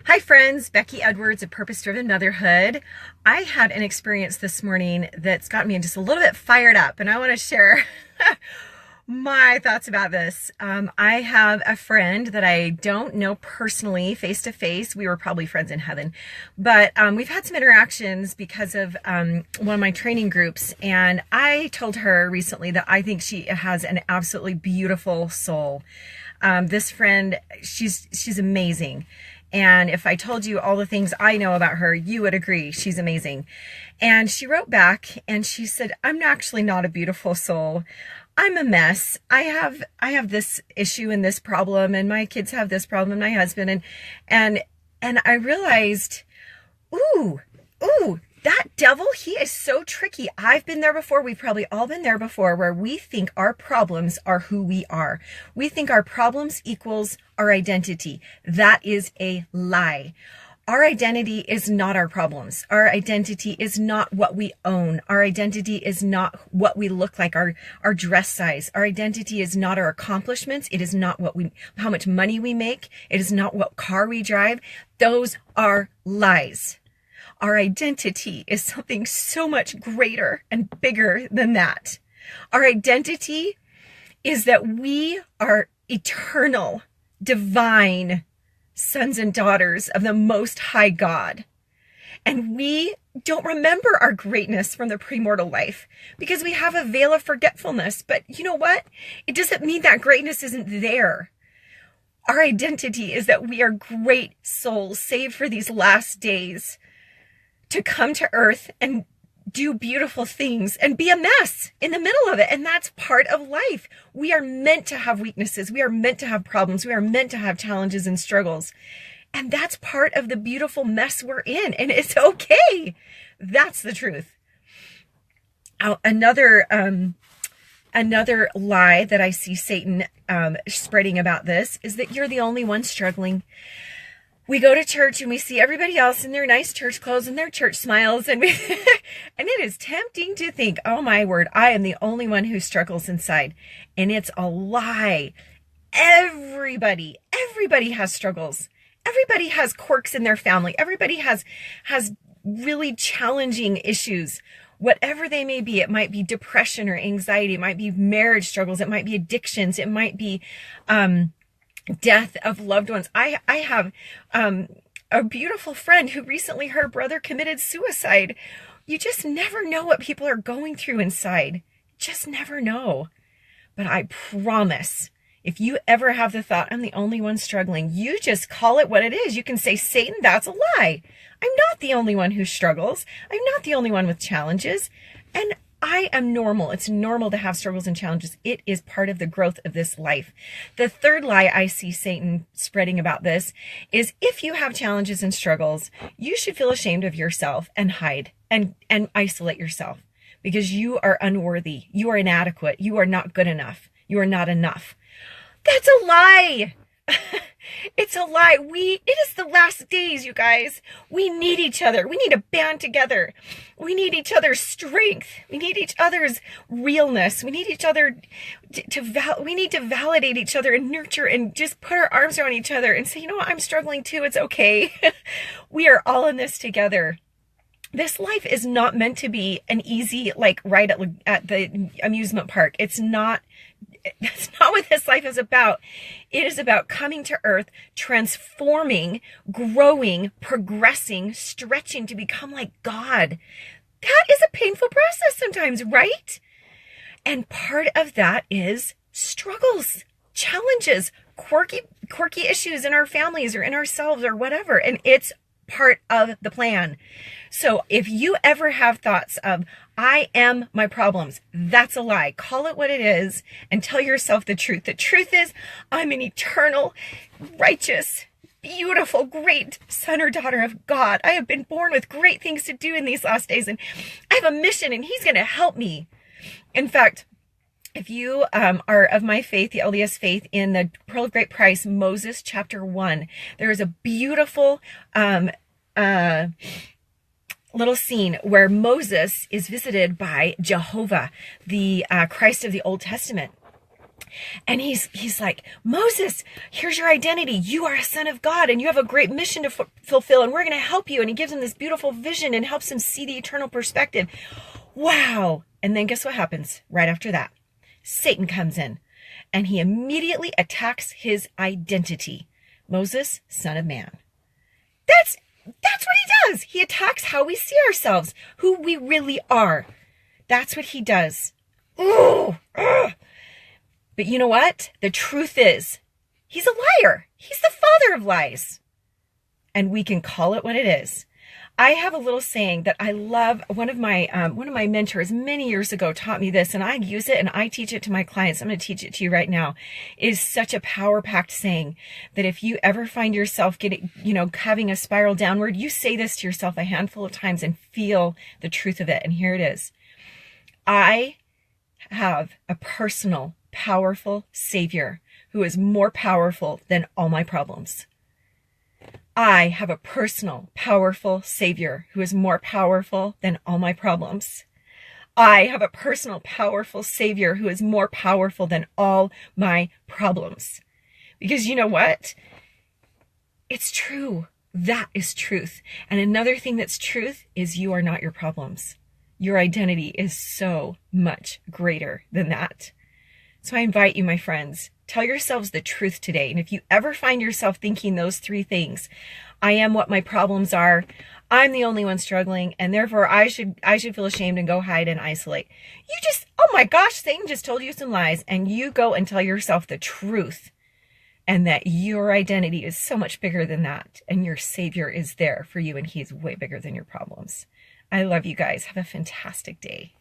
Hi friends, Becky Edwards of Purpose Driven Motherhood. I had an experience this morning that's got me just a little bit fired up, and I want to share my thoughts about this. I have a friend that I don't know personally, face to face. We were probably friends in heaven, but we've had some interactions because of one of my training groups, and I told her recently that I think she has an absolutely beautiful soul. This friend, she's amazing. And if I told you all the things I know about her, you would agree she's amazing. And she wrote back and she said, I'm actually not a beautiful soul. I'm a mess. I have this issue and this problem, and my kids have this problem, and my husband, and I realized, ooh, that devil, he is so tricky. I've been there before. We've probably all been there before, where we think our problems are who we are. We think our problems equals our identity. That is a lie. Our identity is not our problems. Our identity is not what we own. Our identity is not what we look like, our dress size. Our identity is not our accomplishments. It is not how much money we make. It is not what car we drive. Those are lies. Our identity is something so much greater and bigger than that. Our identity is that we are eternal, divine sons and daughters of the Most High God. And we don't remember our greatness from the premortal life because we have a veil of forgetfulness. But you know what? It doesn't mean that greatness isn't there. Our identity is that we are great souls saved for these last days, to come to earth and do beautiful things and be a mess in the middle of it. And that's part of life. We are meant to have weaknesses. We are meant to have problems. We are meant to have challenges and struggles. And that's part of the beautiful mess we're in. And it's okay. That's the truth. Another lie that I see Satan spreading about this is that you're the only one struggling. We go to church and we see everybody else in their nice church clothes and their church smiles, and and it is tempting to think, oh my word, I am the only one who struggles inside. And it's a lie. Everybody has struggles. Everybody has quirks in their family. Everybody has really challenging issues. Whatever they may be, it might be depression or anxiety, it might be marriage struggles, it might be addictions, it might be death of loved ones. I have a beautiful friend who recently, her brother committed suicide. You just never know what people are going through inside. Just never know. But I promise, if you ever have the thought, I'm the only one struggling, you just call it what it is. You can say, Satan, that's a lie. I'm not the only one who struggles. I'm not the only one with challenges. And I am normal. It's normal to have struggles and challenges. It is part of the growth of this life. The third lie I see Satan spreading about this is, if you have challenges and struggles, you should feel ashamed of yourself and hide and isolate yourself because you are unworthy. You are inadequate. You are not good enough. You are not enough. That's a lie. It's a lie. It is the last days, you guys. We need each other. We need to band together. We need each other's strength. We need each other's realness. We need each other we need to validate each other and nurture and just put our arms around each other and say, you know what, I'm struggling too. It's okay. We are all in this together. This life is not meant to be an easy, like, ride at the amusement park. That's not what this life is about. It is about coming to earth, transforming, growing, progressing, stretching to become like God. That is a painful process sometimes, right? And part of that is struggles, challenges, quirky issues in our families or in ourselves or whatever. And it's part of the plan. So if you ever have thoughts of, I am my problems, that's a lie. Call it what it is and tell yourself the truth. The truth is, I'm an eternal, righteous, beautiful, great son or daughter of God. I have been born with great things to do in these last days, and I have a mission, and He's going to help me. In fact, if you are of my faith, the LDS faith, in the Pearl of Great Price, Moses chapter 1, there is a beautiful little scene where Moses is visited by Jehovah, the Christ of the Old Testament. And he's like, Moses, here's your identity. You are a son of God and you have a great mission to fulfill, and we're going to help you. And he gives him this beautiful vision and helps him see the eternal perspective. Wow. And then guess what happens right after that? Satan comes in and he immediately attacks his identity. Moses, son of man. That's what he does. He attacks how we see ourselves, who we really are. That's what he does. Ooh, ugh. But you know what? The truth is, he's a liar. He's the father of lies. And we can call it what it is. I have a little saying that I love. One of my mentors many years ago taught me this, and I use it and I teach it to my clients. I'm going to teach it to you right now. It is such a power-packed saying that if you ever find yourself getting, having a spiral downward, you say this to yourself a handful of times and feel the truth of it. And here it is. I have a personal, powerful Savior who is more powerful than all my problems. I have a personal, powerful Savior who is more powerful than all my problems. I have a personal, powerful Savior who is more powerful than all my problems. Because you know what? It's true. That is truth. And another thing that's truth is you are not your problems. Your identity is so much greater than that. So I invite you, my friends, tell yourselves the truth today. And if you ever find yourself thinking those three things, I am what my problems are, I'm the only one struggling, and therefore I should feel ashamed and go hide and isolate. You just, oh my gosh, Satan just told you some lies, and you go and tell yourself the truth, and that your identity is so much bigger than that, and your Savior is there for you, and he's way bigger than your problems. I love you guys. Have a fantastic day.